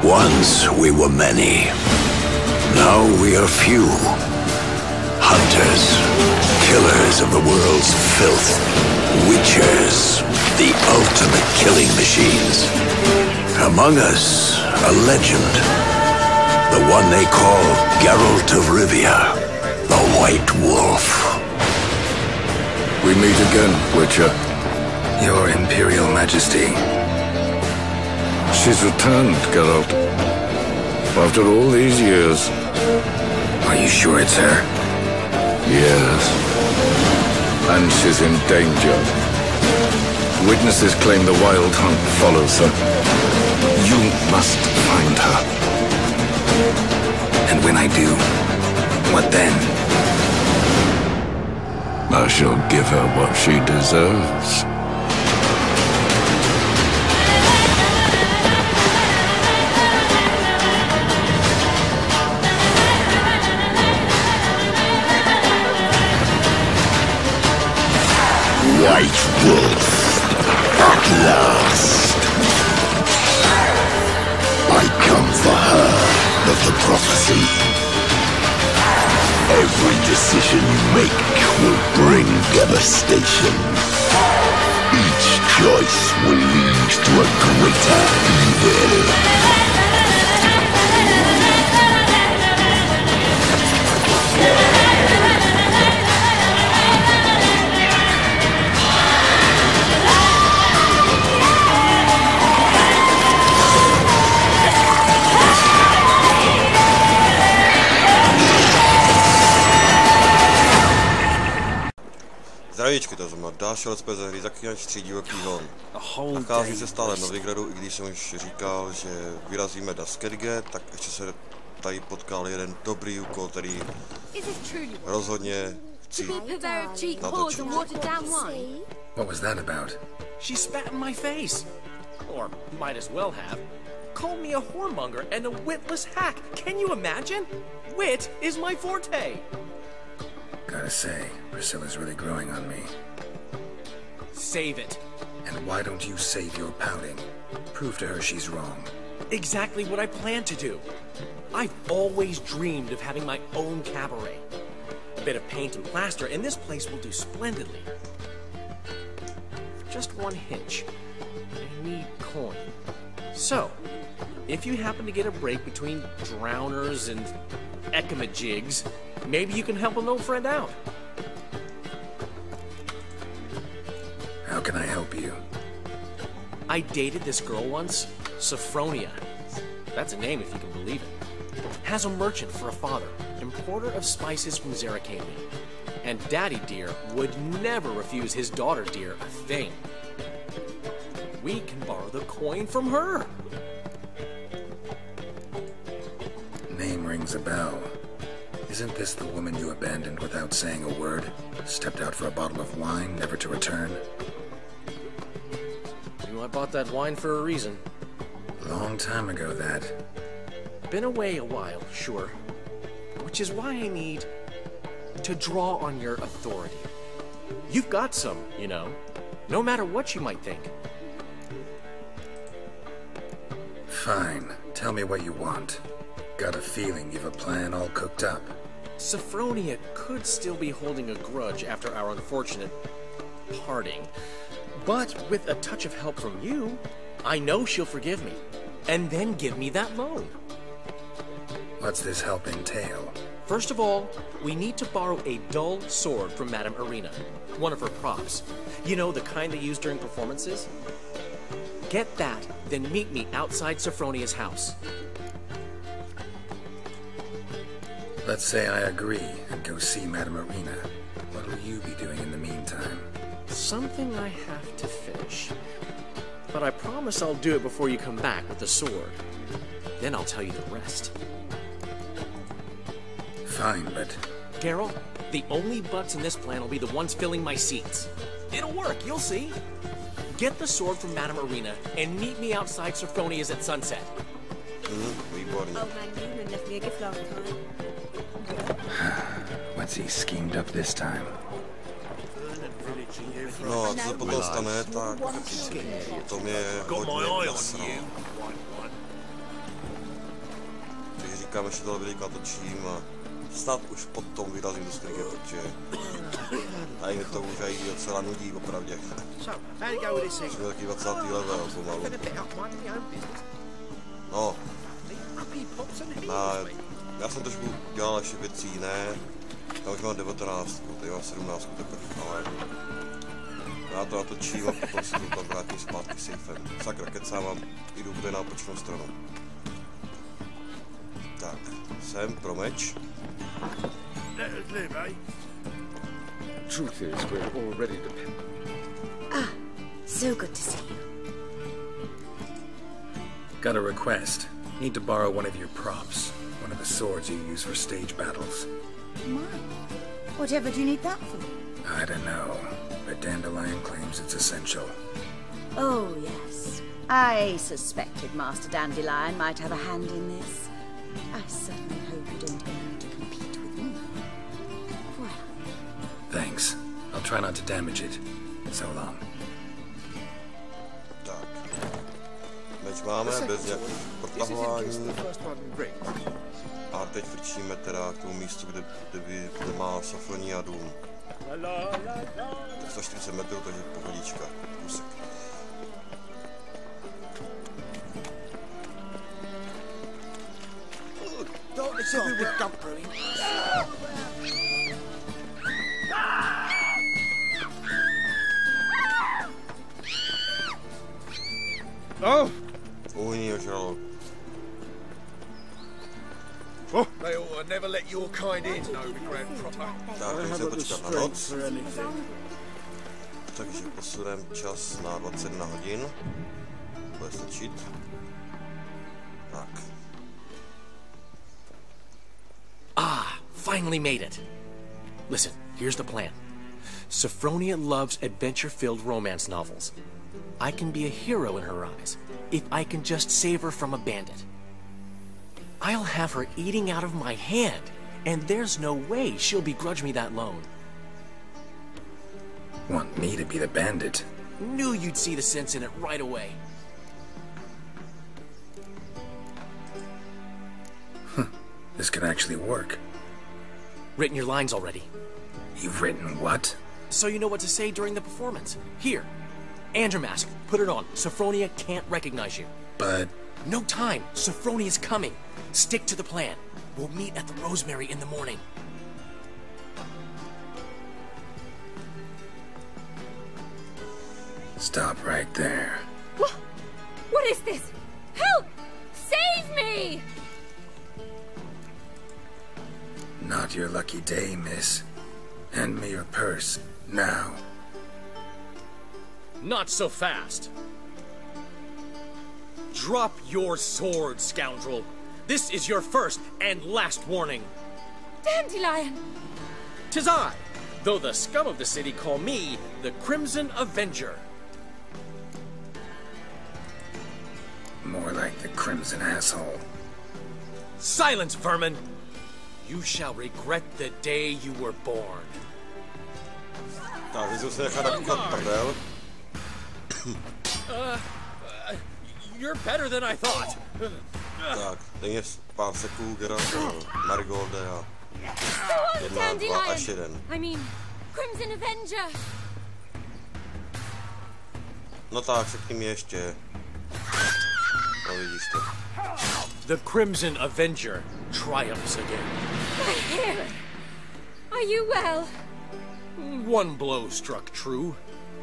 Once we were many. Now we are few. Hunters, killers of the world's filth. Witchers, the ultimate killing machines. Among us, a legend. The one they call Geralt of Rivia, the White Wolf. We meet again, Witcher. Your Imperial Majesty. She's returned, Geralt. After all these years. Are you sure it's her? Yes. And she's in danger. Witnesses claim the Wild Hunt follows her. You must find her. And when I do, what then? I shall give her what she deserves. White Wolf, at last. I come for her of the prophecy. Every decision you make will bring devastation. Each choice will lead to a greater evil. Zdravíčky, to znamená další Letsplay ze hry Zaklínač 3 Divoký Hon. Nachází se stále v Novigradu, i když jsem už říkal, že vyrazíme do Skellige, tak ještě se tady potkal jeden dobrý úkol, který rozhodně chci natočit. What was that about? She spat in my face. Or might as well have. Called me a whoremonger and a witless hack. Can you imagine? Wit is my forte. Gotta say, Priscilla's really growing on me. Save it. And why don't you save your pouting? Prove to her she's wrong. Exactly what I plan to do. I've always dreamed of having my own cabaret. A bit of paint and plaster, and this place will do splendidly. Just one hitch. I need coin. So, if you happen to get a break between drowners and ecamajigs, maybe you can help an old friend out. How can I help you? I dated this girl once, Sophronia. That's a name if you can believe it. Has a merchant for a father, importer of spices from Zeracania. And Daddy Dear would never refuse his daughter Dear a thing. We can borrow the coin from her. Name rings a bell. Isn't this the woman you abandoned without saying a word? Stepped out for a bottle of wine, never to return? You know, I bought that wine for a reason. Long time ago, that. Been away a while, sure. Which is why I need to draw on your authority. You've got some, you know, no matter what you might think. Fine. Tell me what you want. Got a feeling you've a plan all cooked up. Sophronia could still be holding a grudge after our unfortunate parting. But with a touch of help from you, I know she'll forgive me. And then give me that loan. What's this help entail? First of all, we need to borrow a dull sword from Madame Irina. One of her props. You know, the kind they use during performances? Get that, then meet me outside Sophronia's house. Let's say I agree and go see Madame Irina. What will you be doing in the meantime? Something I have to finish. But I promise I'll do it before you come back with the sword. Then I'll tell you the rest. Fine, but... Carol, the only butts in this plan will be the ones filling my seats. It'll work, you'll see. Get the sword from Madame Irina and meet me outside Sophronia's at sunset. What's he schemed up this time? No a co se potom stane, tak to mě hodně nasralo. říkám, ještě tohle videjko natočím a snad už potom vyrazím do Skrýge, protože tady mi to už i docela nudí, opravdě. Už byl taky 20. level pomalu. No. Já jsem trošku dělal ještě věci jiné. Já už mám 19, tady mám 17 teprve, ale já to natočím a potom si tam vrátím zpátky safem. Sakra, kecám a jdu bude na opačnou stranu. Tak, jsem pro meč. Truth is, we're already dependent. Ah, so good to see you. Got a request. Need to borrow one of your props. One of the swords you use for stage battles. Mine? Whatever do you need that for? I don't know, but Dandelion claims it's essential. Oh, yes. I suspected Master Dandelion might have a hand in this. I certainly hope you don't aim to compete with me. Well. Thanks. I'll try not to damage it. So long. Tak. Meč máme bez nějakých protahování. A teď vrčíme teda k tomu místu, kde má Safronia dům. 140 metrů, takže pohodička. Kusek. Oh! Uhní ožralo. Oh, they ought to never let your kind in, no grand proper. Tak, teď se počkat na noc. Takže posuneme čas na 21 hodin. Bude stačit. Tak. Ah, finally made it. Listen, here's the plan. Sophronia loves adventure-filled romance novels. I can be a hero in her eyes if I can just save her from a bandit. I'll have her eating out of my hand, and there's no way she'll begrudge me that loan. Want me to be the bandit? Knew you'd see the sense in it right away. This could actually work. Written your lines already. You've written what? So you know what to say during the performance. Here. And your mask. Put it on. Sophronia can't recognize you. But... No time. Sophronia's coming. Stick to the plan. We'll meet at the Rosemary in the morning. Stop right there. What is this? Help! Save me! Not your lucky day, miss. Hand me your purse, now. Not so fast. Drop your sword, scoundrel. This is your first and last warning. Dandelion! 'Tis I, though the scum of the city call me the Crimson Avenger. More like the Crimson Asshole. Silence, vermin! You shall regret the day you were born. Tak, vyzvu se nechat nakoukat prdel. You're better than I thought. Tak, teď je pár seků, Geralt, Marigolde a... Jedna, dva, až jeden. I mean, Crimson Avenger. No tak, se k ním ještě. No vidíš to. The Crimson Avenger triumphs again. My hair. Are you well? One blow struck true.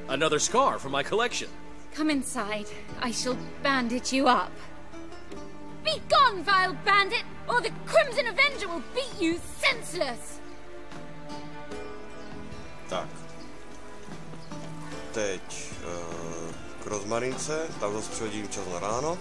Another scar from my collection. Come inside. I shall bandage you up. Be gone, vile bandit, or the Crimson Avenger will beat you senseless! Tak. Teď k rozmarince, tam zase přihodím čas na ráno.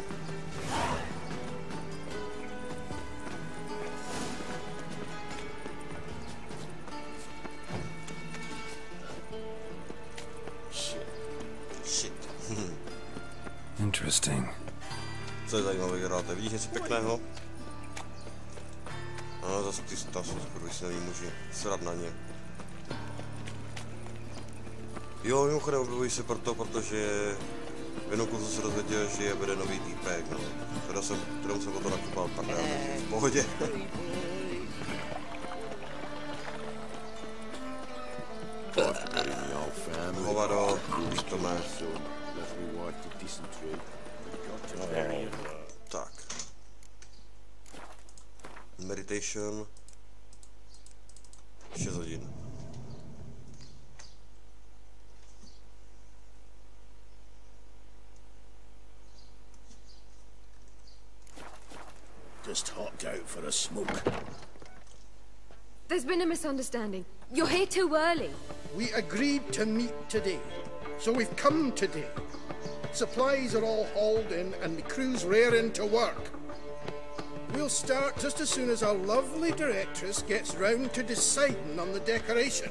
Shit. Interesting. Co je zajímavé, Geráte? Vidíš něco pěkného? No, zase ty tam jsou skurvysnělí muži. Srad na ně. Jo, mimochodem objevují se proto, protože V jednom kurzu se dozvěděl, že je vede nový týpek, no. Kterou jsem o to nakupal pardon, takže v pohodě. Hovado, to má. Tak. Meditation. 6 hodin. Just hopped out for a smoke. There's been a misunderstanding. You're here too early. We agreed to meet today, so we've come today. Supplies are all hauled in and the crew's raring to work. We'll start just as soon as our lovely directress gets round to deciding on the decoration.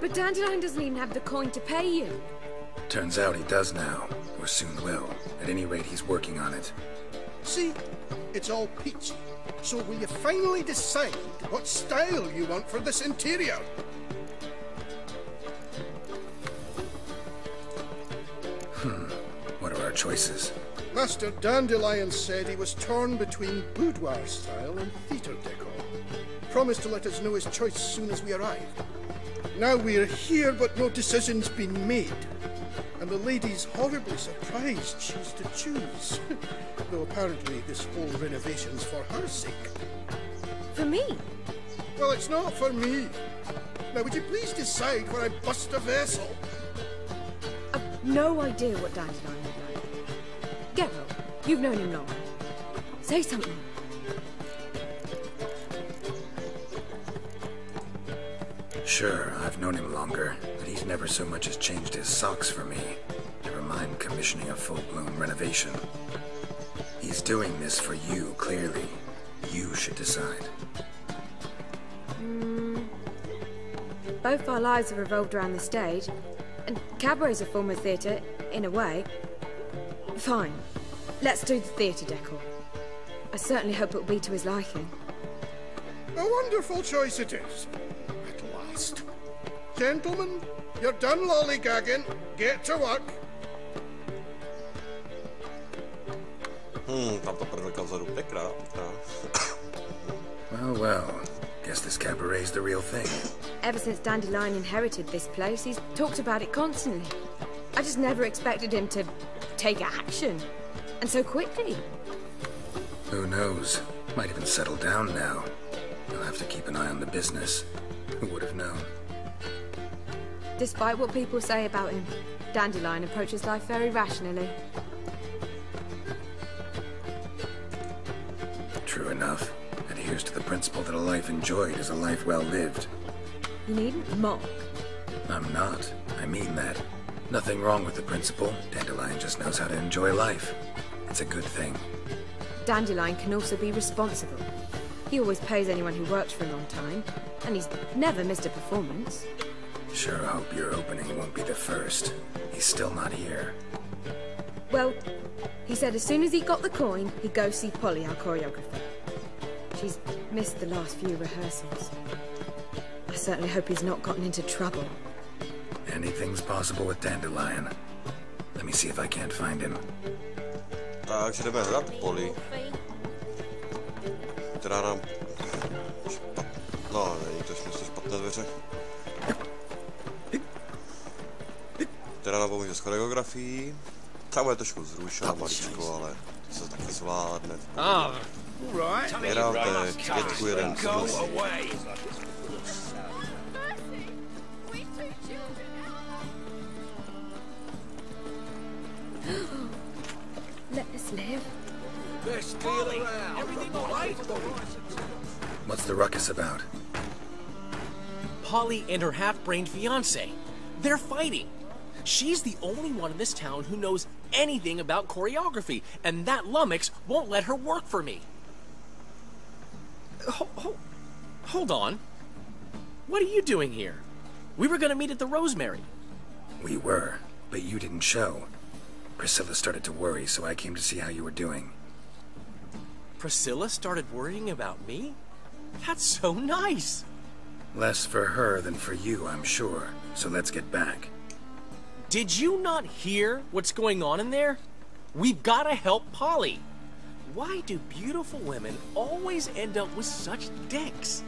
But Dandelion doesn't even have the coin to pay you. Turns out he does now, or soon will. At any rate, he's working on it. See, it's all peachy. So will you finally decide what style you want for this interior? What are our choices? Master Dandelion said he was torn between boudoir style and theatre decor. Promised to let us know his choice as soon as we arrived. Now we're here, but no decision's been made. And the lady's horribly surprised she's to choose. Though apparently this whole renovation's for her sake. For me? Well, it's not for me. Now, would you please decide where I bust a vessel? I've no idea what Dandelion would like. Geralt, you've known him long. Say something. Sure, I've known him longer, but he's never so much as changed his socks for me. Never mind commissioning a full-blown renovation. He's doing this for you, clearly. You should decide. Both our lives have revolved around the stage, and Cabaret's a form of theatre, in a way. Fine. Let's do the theatre decor. I certainly hope it'll be to his liking. A wonderful choice it is. At last. Gentlemen, you're done lollygagging. Get to work. Tam to prdelka vzadu pěkná. Well. Guess this cabaret's the real thing. Ever since Dandelion inherited this place, he's talked about it constantly. I just never expected him to take action. And so quickly. Who knows? Might even settle down now. You'll have to keep an eye on the business. Who would have known? Despite what people say about him, Dandelion approaches life very rationally. True enough. Adheres to the principle that a life enjoyed is a life well lived. You needn't mock. I'm not. I mean that. Nothing wrong with the principle. Dandelion just knows how to enjoy life. It's a good thing. Dandelion can also be responsible. He always pays anyone who works for a long time, and he's never missed a performance. Sure hope your opening won't be the first. He's still not here. Well, he said as soon as he got the coin, he'd go see Polly, our choreographer. She's missed the last few rehearsals. I certainly hope he's not gotten into trouble. Anything's possible with Dandelion. Let me see if I can't find him. Takže jdeme hledat Polly. Která nám... No, není to špatné dveře. Která nám pomůže s choreografií. Tam je trošku zrušená maličko, ale to se taky zvládne. Hráte 5:1. Let us live. What's the ruckus about? Polly and her half-brained fiancé. They're fighting. She's the only one in this town who knows anything about choreography, and that lummox won't let her work for me. Hold on. What are you doing here? We were gonna meet at the Rosemary. We were, but you didn't show. Priscilla started to worry, so I came to see how you were doing. Priscilla started worrying about me? That's so nice! Less for her than for you, I'm sure. So let's get back. Did you not hear what's going on in there? We've got to help Polly. Why do beautiful women always end up with such dicks?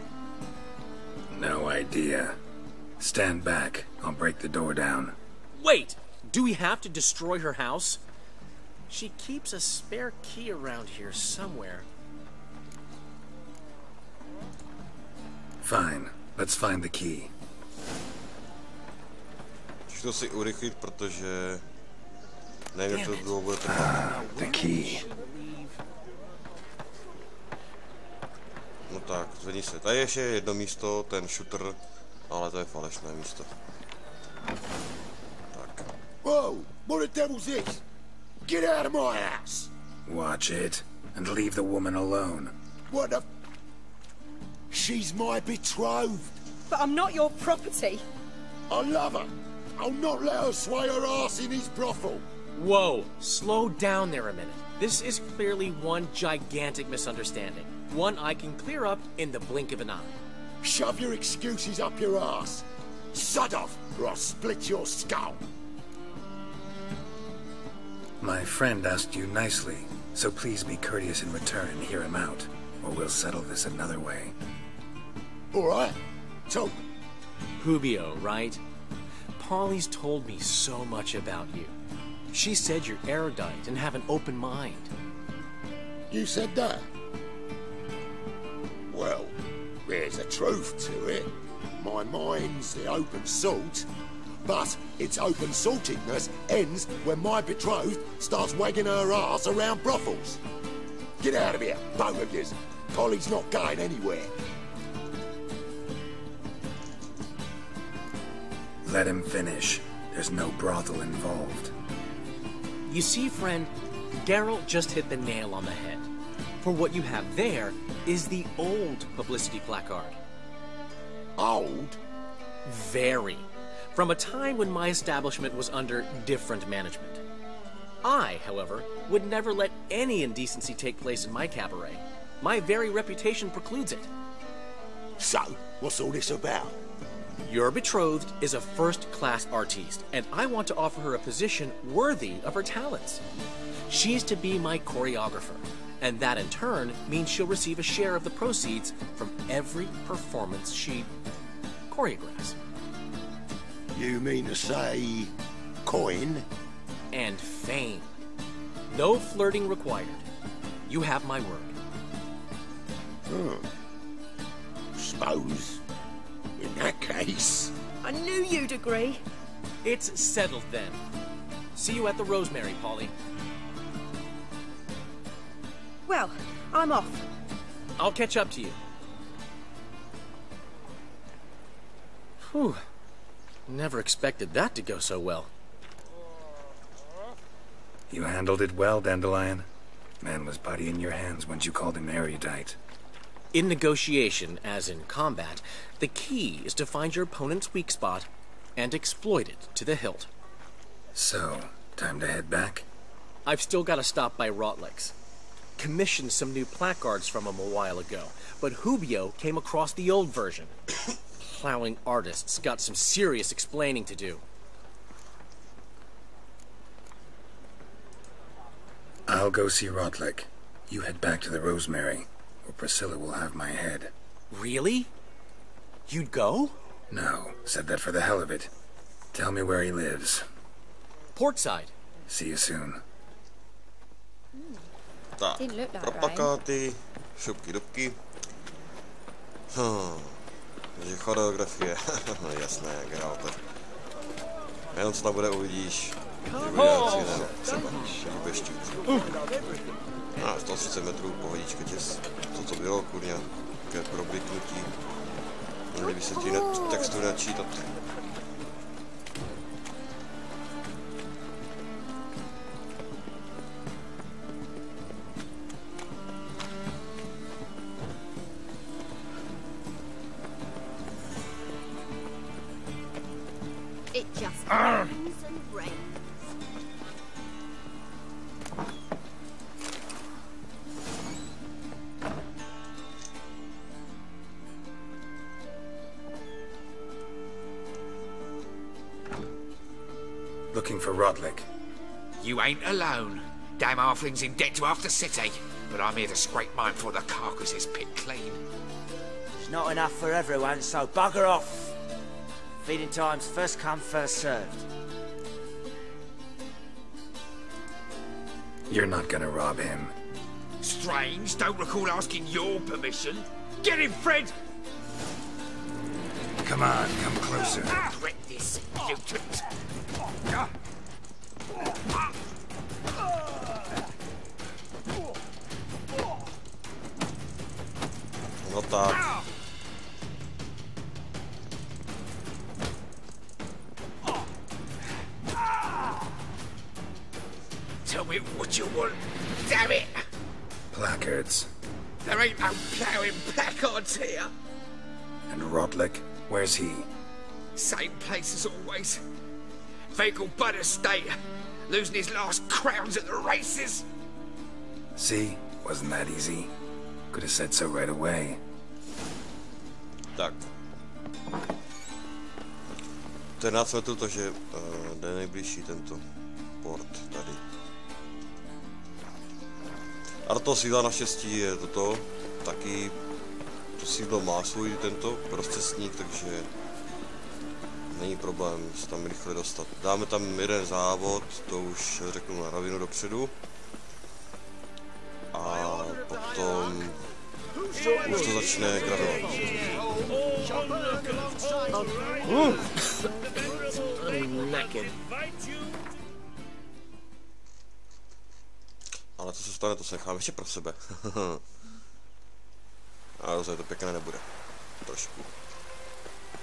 No idea. Stand back. I'll break the door down. Wait! Do we have to destroy her house? She keeps a spare key around here somewhere. Fine. Let's find the key. Chci si urychlit, protože nevím, jak to dlouho bude trvat. The key. No tak, zvedni se. Tady ještě je jedno místo, ten shooter, ale to je falešné místo. Tak. Whoa! What the devil's this? Get out of my house! Watch it, and leave the woman alone. What the... She's my betrothed. But I'm not your property. I love her. I'll not let her sway her ass in his brothel. Whoa, slow down there a minute. This is clearly one gigantic misunderstanding. One I can clear up in the blink of an eye. Shove your excuses up your ass. Sod off, or I'll split your skull. My friend asked you nicely, so please be courteous in return and hear him out, or we'll settle this another way. All right. So, Hubio, right? Polly's told me so much about you. She said you're erudite and have an open mind. you said that? Well, there's a truth to it. My mind's the open salt, but its open saltedness ends when my betrothed starts wagging her ass around brothels. Get out of here, both of yous. Polly's not going anywhere. Let him finish. There's no brothel involved. You see, friend, Geralt just hit the nail on the head. For what you have there is the old publicity placard. Old? Very. From a time when my establishment was under different management. I, however, would never let any indecency take place in my cabaret. My very reputation precludes it. So, what's all this about? Your betrothed is a first-class artiste, and I want to offer her a position worthy of her talents. She's to be my choreographer, and that in turn means she'll receive a share of the proceeds from every performance she choreographs. You mean to say... coin? And fame. No flirting required. You have my word. Suppose... in that case... I knew you'd agree. It's settled then. See you at the Rosemary, Polly. Well, I'm off. I'll catch up to you. Whew. Never expected that to go so well. You handled it well, Dandelion. Man was body in your hands once you called him erudite. In negotiation, as in combat, the key is to find your opponent's weak spot and exploit it to the hilt. So, time to head back? I've still got to stop by Rotlick's. Commissioned some new placards from him a while ago, but Hubio came across the old version. Plowing artists got some serious explaining to do. I'll go see Rotlick. You head back to the Rosemary, or Priscilla will have my head. Really? You'd go? No, said that for the hell of it. Tell me where he lives. Portside. See you soon. Tak, Didn't look like pro plakáty, šupky dubky. Takže choreografie, jasné, Geralte. Jenom co tam bude, uvidíš, že bude něco jiného, třeba, že bude štít. 130 metrů, pohodička těs, to co bylo, kurňa, ke probliknutí. Měli by se ti textu načítat. It just rains and rains. Looking for Rodlick. You ain't alone. Damn halfling's in debt to half the city. But I'm here to scrape mine before the carcass is picked clean. It's not enough for everyone, so bugger off. Feeding time's first come, first served. You're not gonna rob him. Strange, don't recall asking your permission. Get him, Fred! Come on, come closer. Quit this, mutant! No tak. Tell me what you want, damn it! Placards. There ain't no ploughing placards here. And Rodlick, where's he? Same place as always. Vehicle Bud Estate. Losing his last crowns at the races. See? Wasn't that easy? Could have said so right away. Tak. To je následuje to, že jde nejbližší tento port tady. A to sídla naštěstí je toto, taky to sídlo má svůj tento prostředník, takže není problém se tam rychle dostat. Dáme tam jeden závod, to už řeknu na rovinu dopředu. A potom už to začne gradovat. Ale co se stane, to se nechám ještě pro sebe. Ale rozhodně to pěkné nebude. Trošku.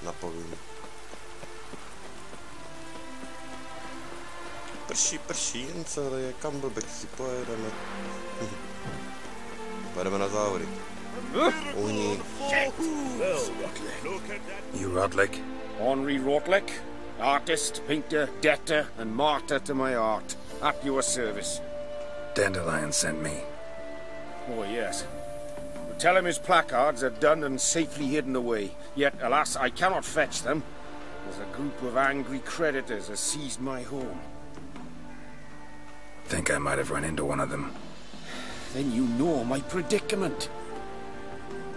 Napovím. Prší, jen celé je, kam blbek si pojedeme. Pojedeme na závody. Uhní. You Rodlick? Henry Rodlick, artist, painter, debtor, and martyr to my art. At your service. Dandelion sent me. Oh, yes. Tell him his placards are done and safely hidden away. Yet, alas, I cannot fetch them, as a group of angry creditors has seized my home. Think I might have run into one of them. Then you know my predicament.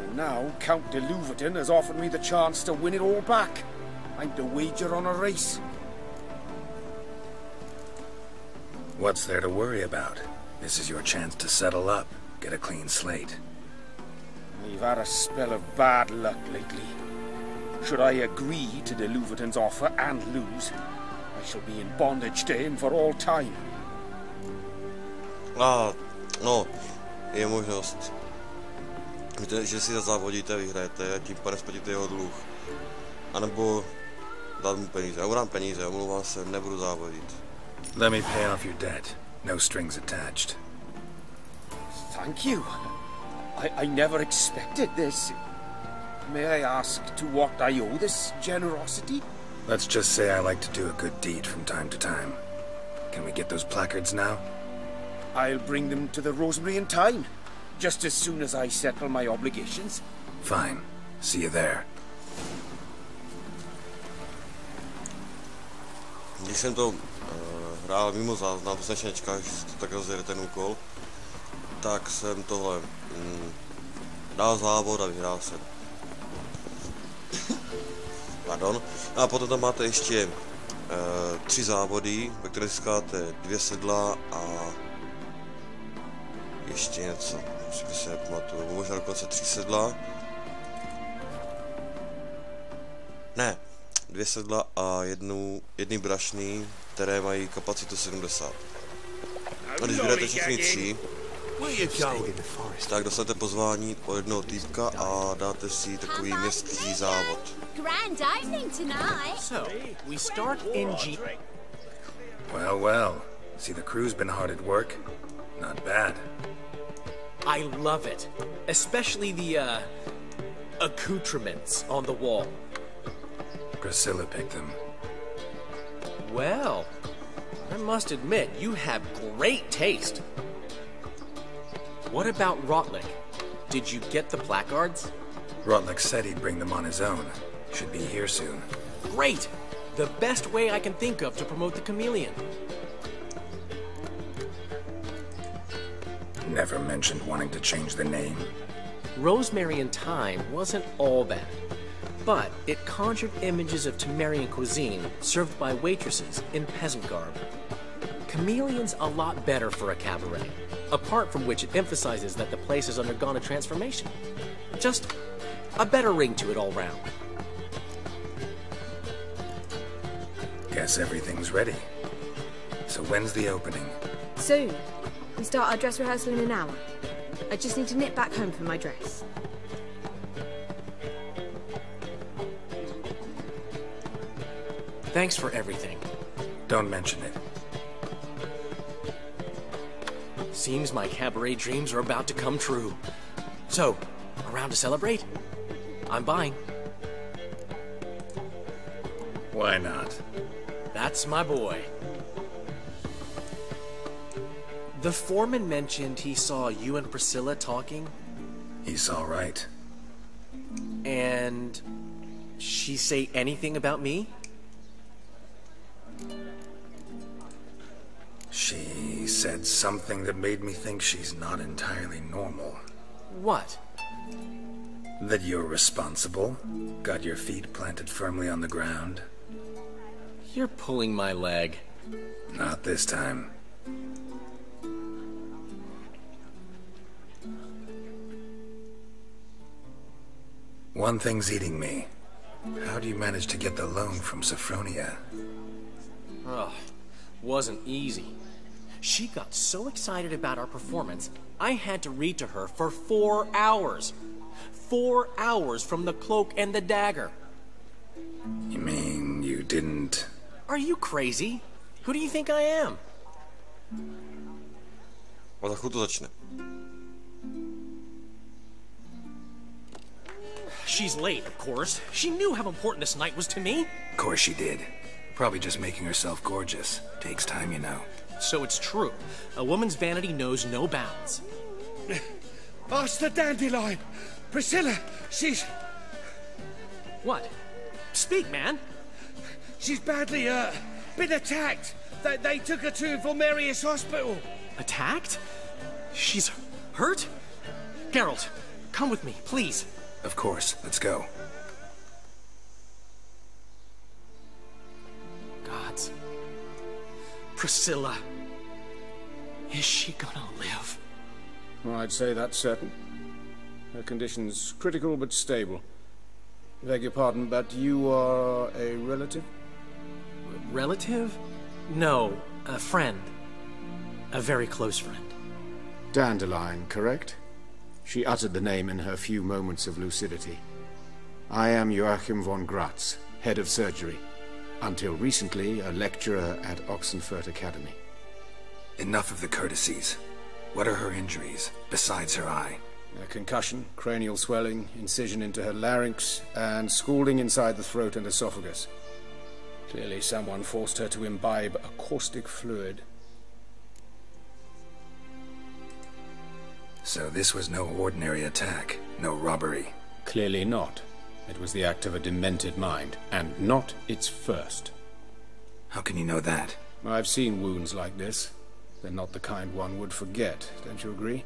And now, Count de Louverton has offered me the chance to win it all back. I'm to wager on a race. What's there to worry about? This is your chance to settle up, get a clean slate. I've had a spell of bad luck lately. Should I agree to de Louverton's offer and lose, I shall be in bondage to him for all time. No, je možnost, že si zazávodíte, vyhrajete a tím pádem splatíte jeho dluh. A nebo dát mu peníze. Já mu dám peníze, omlouvám se, nebudu závodit. Let me pay off your debt. No strings attached. Thank you. I never expected this. May I ask to what I owe this generosity? Let's just say I like to do a good deed from time to time. Can we get those placards now? I'll bring them to the Rosemary in time, just as soon as I settle my obligations. Fine. See you there. Když jsem to hrál mimo záznam, to se nečeká, že to tak rozjede ten úkol, tak jsem tohle dal závod a vyhrál jsem. Pardon. A potom tam máte ještě 3 závody, ve kterých získáte 2 sedla a ještě něco, už si nepamatuju, možná dokonce 3 sedla. Ne, 2 sedla a jedny brašny, které mají kapacitu 70. A když vydáte všechny 3, tak dostanete pozvání od jednoho týpka a dáte si takový městský závod. Grand opening tonight. So, we start in G. Well. See, the crew's been hard at work. Not bad. I love it. Especially the, accoutrements on the wall. Priscilla picked them. Well, I must admit, you have great taste. What about Rodlick? Did you get the placards? Rodlick said he'd bring them on his own. Should be here soon. Great! The best way I can think of to promote the chameleon. Never mentioned wanting to change the name. Rosemary and Thyme wasn't all bad, but it conjured images of Temerian cuisine served by waitresses in peasant garb. Chameleon's a lot better for a cabaret, apart from which it emphasizes that the place has undergone a transformation. Just a better ring to it all round. Guess everything's ready. So when's the opening? Soon. We start our dress rehearsal in an hour. I just need to nip back home for my dress. Thanks for everything. Don't mention it. Seems my cabaret dreams are about to come true. So, around to celebrate? I'm buying. Why not? That's my boy. The foreman mentioned he saw you and Priscilla talking. He's all right. And she say anything about me? She said something that made me think she's not entirely normal. What? That you're responsible, got your feet planted firmly on the ground. You're pulling my leg. Not this time. One thing's eating me. How do you manage to get the loan from Sophronia? Ugh, wasn't easy. She got so excited about our performance, I had to read to her for 4 hours. 4 hours from the cloak and the dagger. You mean you didn't... Are you crazy? Who do you think I am? A za chvíli to začne. She's late, of course. She knew how important this night was to me. Of course she did. Probably just making herself gorgeous. Takes time, you know. So it's true. A woman's vanity knows no bounds. Master Dandelion! Priscilla, she's... What? Speak, man. She's badly, been attacked. They took her to Vulmerius Hospital. Attacked? She's hurt? Geralt, come with me, please. Of course. Let's go. Gods. Priscilla. Is she gonna live? Well, I'd say that's certain. Her condition's critical but stable. Beg your pardon, but you are a relative? Relative? No, a friend. A very close friend. Dandelion, correct? She uttered the name in her few moments of lucidity. I am Joachim von Gratz, head of surgery. Until recently, a lecturer at Oxenfurt Academy. Enough of the courtesies. What are her injuries, besides her eye? A concussion, cranial swelling, incision into her larynx, and scalding inside the throat and esophagus. Clearly someone forced her to imbibe a caustic fluid. So this was no ordinary attack, no robbery. Clearly not. It was the act of a demented mind, and not its first. How can you know that? I've seen wounds like this. They're not the kind one would forget, don't you agree?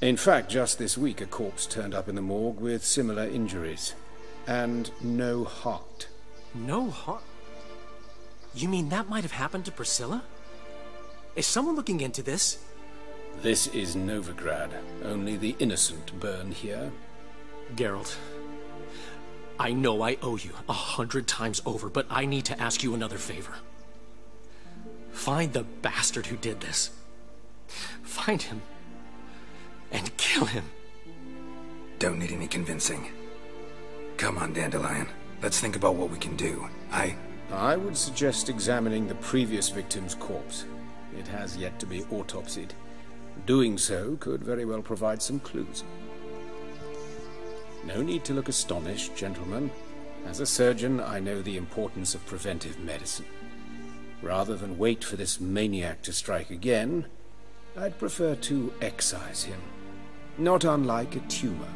In fact, just this week a corpse turned up in the morgue with similar injuries. And no heart. No heart? You mean that might have happened to Priscilla? Is someone looking into this? This is Novigrad. Only the innocent burn here. Geralt, I know I owe you 100 times over, but I need to ask you another favor. Find the bastard who did this. Find him and kill him. Don't need any convincing. Come on, Dandelion. Let's think about what we can do. I would suggest examining the previous victim's corpse. It has yet to be autopsied. Doing so could very well provide some clues. No need to look astonished, gentlemen. As a surgeon, I know the importance of preventive medicine. Rather than wait for this maniac to strike again, I'd prefer to excise him. Not unlike a tumor.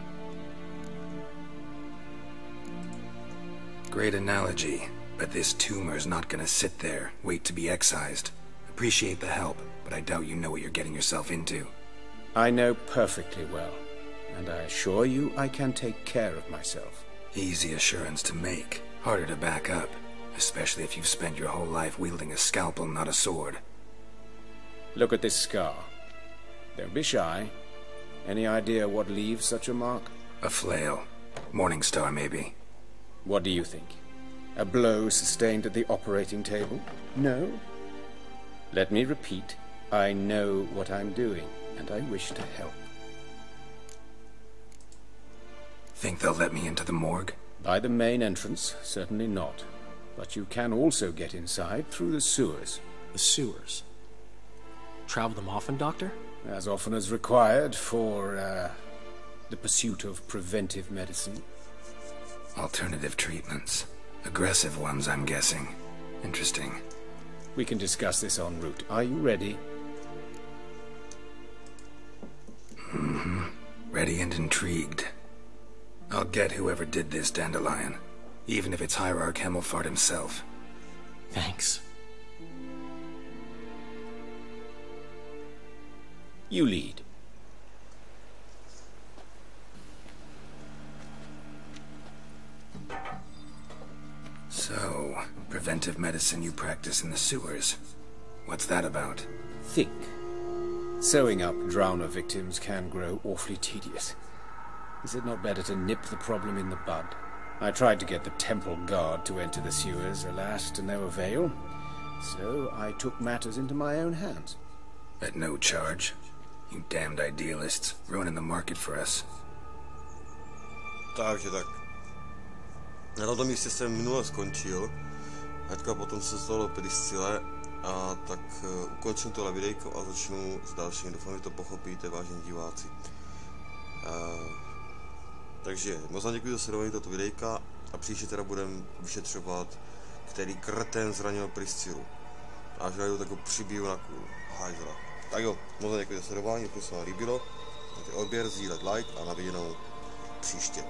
Great analogy, But this tumor's not gonna sit there, wait to be excised. Appreciate the help, but I doubt you know what you're getting yourself into. I know perfectly well, and I assure you I can take care of myself. Easy assurance to make, harder to back up, especially if you've spent your whole life wielding a scalpel, not a sword. Look at this scar. Don't be shy. Any idea what leaves such a mark? A flail. Morning star, maybe. What do you think? A blow sustained at the operating table? No? Let me repeat. I know what I'm doing, and I wish to help. Think they'll let me into the morgue? By the main entrance, certainly not. But you can also get inside through the sewers. The sewers? Travel them often, Doctor? As often as required for, the pursuit of preventive medicine. Alternative treatments. Aggressive ones, I'm guessing. Interesting. We can discuss this en route. Are you ready? Mm-hmm. Ready and intrigued. I'll get whoever did this, Dandelion. Even if it's Hierarch Hemmelfart himself. Thanks. You lead. So, preventive medicine you practice in the sewers. What's that about? Think. Sewing up drowner victims can grow awfully tedious. Is it not better to nip the problem in the bud? I tried to get the temple guard to enter the sewers, alas, to no avail. So I took matters into my own hands. At no charge? You damned idealists, ruining the market for us. Takže tak. Na tomto místě jsem minule skončil. Hnedka potom se stalo Priscille a tak ukončím tohle videjko a začnu s dalším. Doufám, že to pochopíte, vážení diváci. Takže moc vám děkuji za sledování tohoto videjka a příště teda budeme vyšetřovat, který krten zranil Priscillu. Až já jdu takovou přibiju na kůl. Hajzla. Tak jo, moc vám děkuji za sledování, pokud se vám líbilo. Dejte odběr, sdílet, like a na viděnou příště.